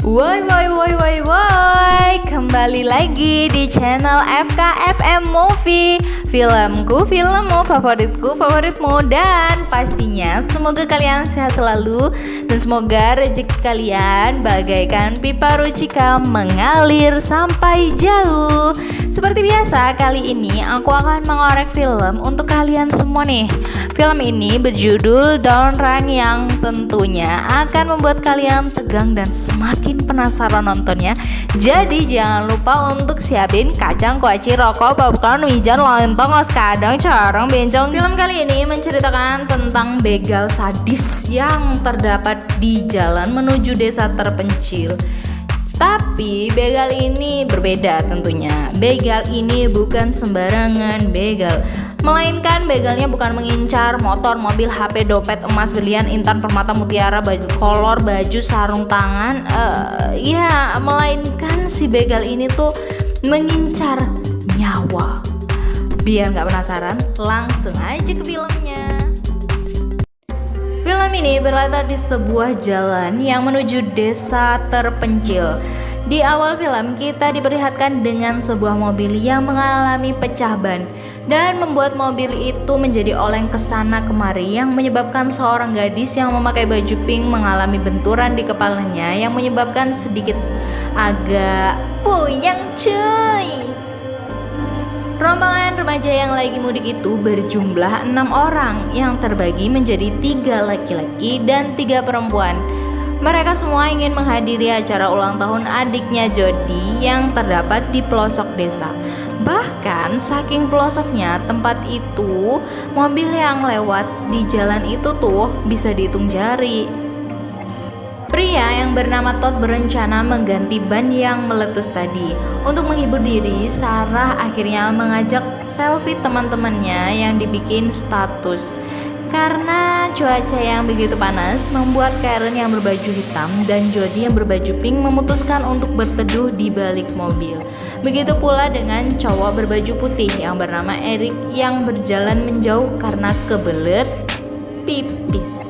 Woi, kembali lagi di channel FKFM Movie. Filmku, filmmu, favoritku, favoritmu. Dan pastinya semoga kalian sehat selalu. Dan semoga rezeki kalian bagaikan pipa rucika mengalir sampai jauh. Seperti biasa, kali ini aku akan mengorek film untuk kalian semua nih. Film ini berjudul Don't Run, yang tentunya akan membuat kalian tegang dan semakin penasaran nontonnya. Jadi jangan lupa untuk siapin kacang, kuaci, rokok, popcorn, wijan, lontong, os kadang, corong, bencong. Film kali ini menceritakan tentang begal sadis yang terdapat di jalan menuju desa terpencil. Tapi begal ini berbeda tentunya. Begal ini bukan sembarangan begal, melainkan begalnya bukan mengincar motor, mobil, HP, dompet, emas, berlian, intan, permata, mutiara, baju kolor, baju, sarung tangan. Melainkan si begal ini tuh mengincar nyawa. Biar nggak penasaran, langsung aja ke filmnya. Film ini berlatar di sebuah jalan yang menuju desa terpencil. Di awal film kita diperlihatkan dengan sebuah mobil yang mengalami pecah ban dan membuat mobil itu menjadi oleng kesana kemari, yang menyebabkan seorang gadis yang memakai baju pink mengalami benturan di kepalanya yang menyebabkan sedikit agak puyeng cuy. Rombongan remaja yang lagi mudik itu berjumlah 6 orang yang terbagi menjadi 3 laki-laki dan 3 perempuan. Mereka semua ingin menghadiri acara ulang tahun adiknya Jody yang terdapat di pelosok desa. Bahkan saking pelosoknya tempat itu, mobil yang lewat di jalan itu tuh bisa dihitung jari. Pria yang bernama Todd berencana mengganti ban yang meletus tadi. Untuk menghibur diri, Sarah akhirnya mengajak selfie teman-temannya yang dibikin status. Karena cuaca yang begitu panas membuat Karen yang berbaju hitam dan Jody yang berbaju pink memutuskan untuk berteduh di balik mobil. Begitu pula dengan cowok berbaju putih yang bernama Eric yang berjalan menjauh karena kebelet pipis.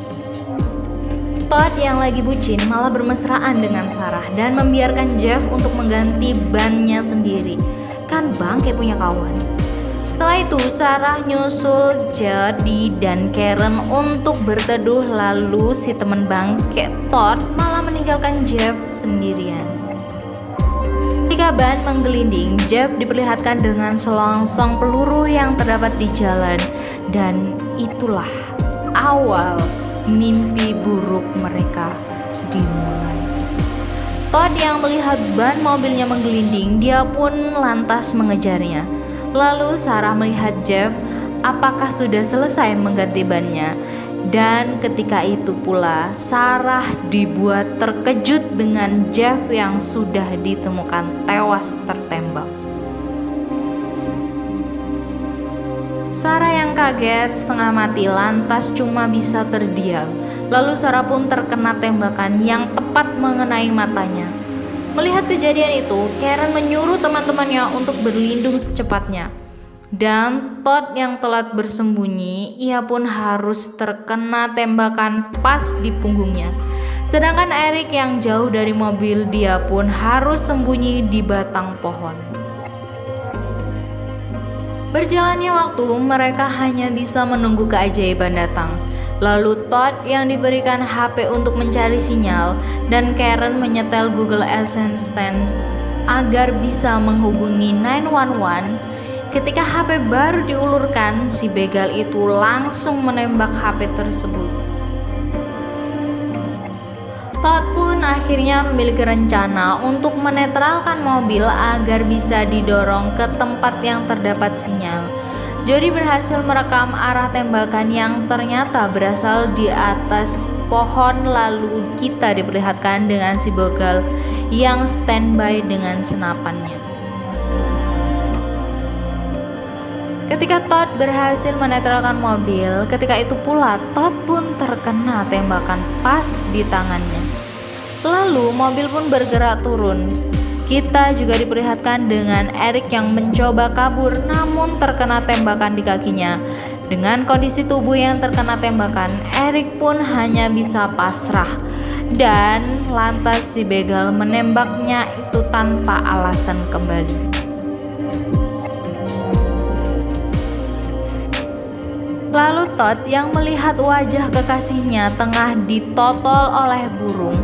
Todd yang lagi bucin malah bermesraan dengan Sarah dan membiarkan Jeff untuk mengganti bannya sendiri. Kan bangke punya kawan. Setelah itu Sarah nyusul Jody dan Karen untuk berteduh, lalu si teman bangke Todd malah meninggalkan Jeff sendirian. Ketika ban menggelinding, Jeff diperlihatkan dengan selongsong peluru yang terdapat di jalan, dan itulah awal mimpi buruk mereka dimulai. Todd yang melihat ban mobilnya menggelinding, dia pun lantas mengejarnya. Lalu Sarah melihat Jeff apakah sudah selesai mengganti bannya, dan ketika itu pula Sarah dibuat terkejut dengan Jeff yang sudah ditemukan tewas tertembak. Sarah yang kaget setengah mati lantas cuma bisa terdiam. Lalu Sarah pun terkena tembakan yang tepat mengenai matanya. Melihat kejadian itu, Karen menyuruh teman-temannya untuk berlindung secepatnya. Dan Todd yang telat bersembunyi, ia pun harus terkena tembakan pas di punggungnya. Sedangkan Eric yang jauh dari mobil, dia pun harus sembunyi di batang pohon. Berjalannya waktu, mereka hanya bisa menunggu keajaiban datang. Lalu Todd yang diberikan HP untuk mencari sinyal dan Karen menyetel Google Assistant agar bisa menghubungi 911. Ketika HP baru diulurkan, si begal itu langsung menembak HP tersebut. Todd pun akhirnya memiliki rencana untuk menetralkan mobil agar bisa didorong ke tempat yang terdapat sinyal. Jody berhasil merekam arah tembakan yang ternyata berasal di atas pohon, lalu kita diperlihatkan dengan si begal yang standby dengan senapannya. Ketika Todd berhasil menetralkan mobil, ketika itu pula Todd pun terkena tembakan pas di tangannya. Lalu mobil pun bergerak turun. Kita juga diperlihatkan dengan Eric yang mencoba kabur namun terkena tembakan di kakinya. Dengan kondisi tubuh yang terkena tembakan, Erik pun hanya bisa pasrah dan lantas si begal menembaknya itu tanpa alasan kembali. Lalu Todd yang melihat wajah kekasihnya tengah ditotol oleh burung,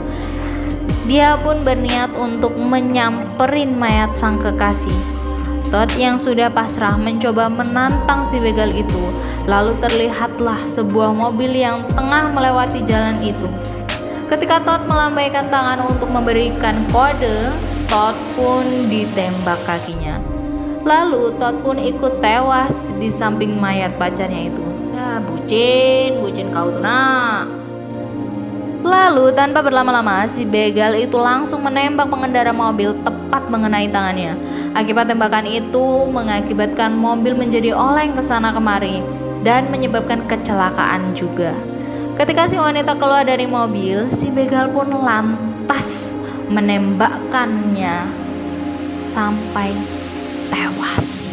dia pun berniat untuk menyamperin mayat sang kekasih. Todd yang sudah pasrah mencoba menantang si begal itu. Lalu terlihatlah sebuah mobil yang tengah melewati jalan itu. Ketika Todd melambaikan tangan untuk memberikan kode, Todd pun ditembak kakinya. Lalu Todd pun ikut tewas di samping mayat pacarnya itu. Ya bucin kau tuh nak. Lalu tanpa berlama-lama si begal itu langsung menembak pengendara mobil tepat mengenai tangannya. Akibat tembakan itu mengakibatkan mobil menjadi oleng ke sana kemari dan menyebabkan kecelakaan juga. Ketika si wanita keluar dari mobil, si begal pun lantas menembakkannya sampai tewas.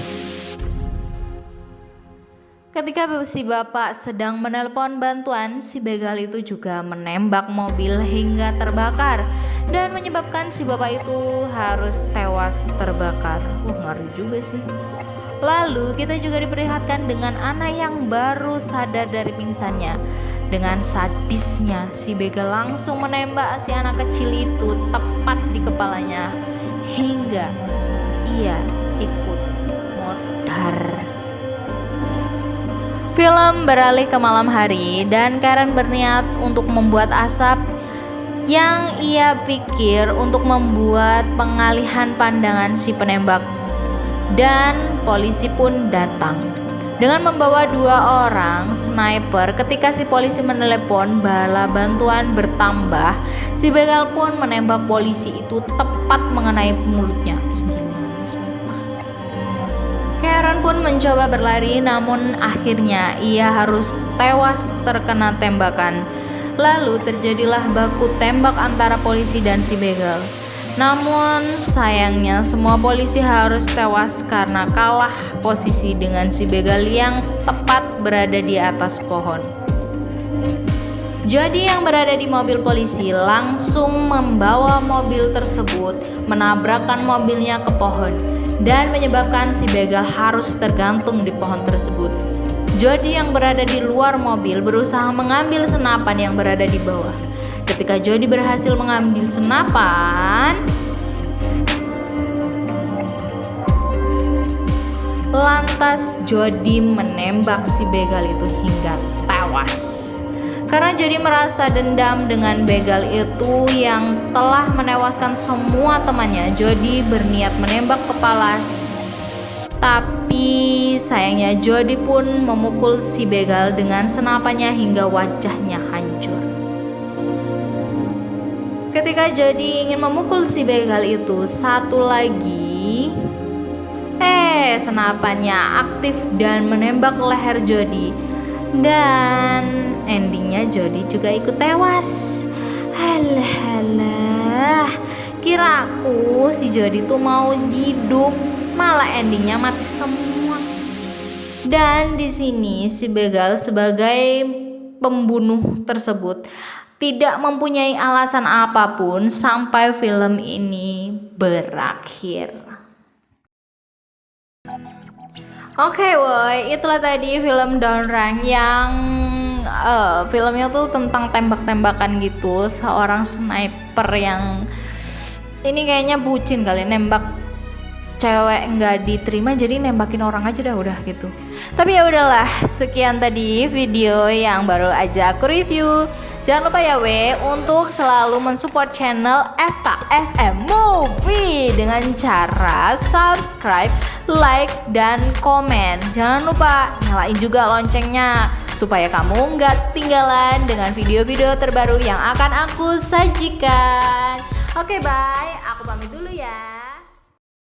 Ketika si bapak sedang menelpon bantuan, si begal itu juga menembak mobil hingga terbakar dan menyebabkan si bapak itu harus tewas terbakar. Ngeri juga sih. Lalu kita juga diperlihatkan dengan anak yang baru sadar dari pingsannya. Dengan sadisnya, si begal langsung menembak si anak kecil itu tepat di kepalanya hingga ia ikut modar. Film beralih ke malam hari dan Karen berniat untuk membuat asap yang ia pikir untuk membuat pengalihan pandangan si penembak. Dan polisi pun datang dengan membawa 2 orang sniper. Ketika si polisi menelepon bala bantuan bertambah, si begal pun menembak polisi itu tepat mengenai mulutnya. Karen pun mencoba berlari, namun akhirnya ia harus tewas terkena tembakan. Lalu terjadilah baku tembak antara polisi dan si begal. Namun sayangnya semua polisi harus tewas karena kalah posisi dengan si begal yang tepat berada di atas pohon. Jody yang berada di mobil polisi langsung membawa mobil tersebut, menabrakkan mobilnya ke pohon dan menyebabkan si begal harus tergantung di pohon tersebut. Jody yang berada di luar mobil berusaha mengambil senapan yang berada di bawah. Ketika Jody berhasil mengambil senapan, lantas Jody menembak si begal itu hingga tewas. Karena Jody merasa dendam dengan begal itu yang telah menewaskan semua temannya, Jody berniat menembak kepala. Tapi sayangnya Jody pun memukul si begal dengan senapannya hingga wajahnya hancur. Ketika Jody ingin memukul si begal itu, satu lagi senapannya aktif dan menembak leher Jody. Dan endingnya Jody juga ikut tewas. Halah, kiraku si Jody tuh mau hidup, malah endingnya mati semua. Dan di sini si begal sebagai pembunuh tersebut tidak mempunyai alasan apapun sampai film ini berakhir. Oke, woy, itulah tadi film Downrange yang filmnya tuh tentang tembak-tembakan gitu. Seorang sniper yang ini kayaknya bucin kali, nembak cewek nggak diterima jadi nembakin orang aja udah gitu. Tapi ya udahlah, sekian tadi video yang baru aja aku review. Jangan lupa ya untuk selalu mensupport channel FKFM Movie dengan cara subscribe, like, dan komen. Jangan lupa nyalain juga loncengnya supaya kamu nggak ketinggalan dengan video-video terbaru yang akan aku sajikan. Oke, bye. Aku pamit dulu ya.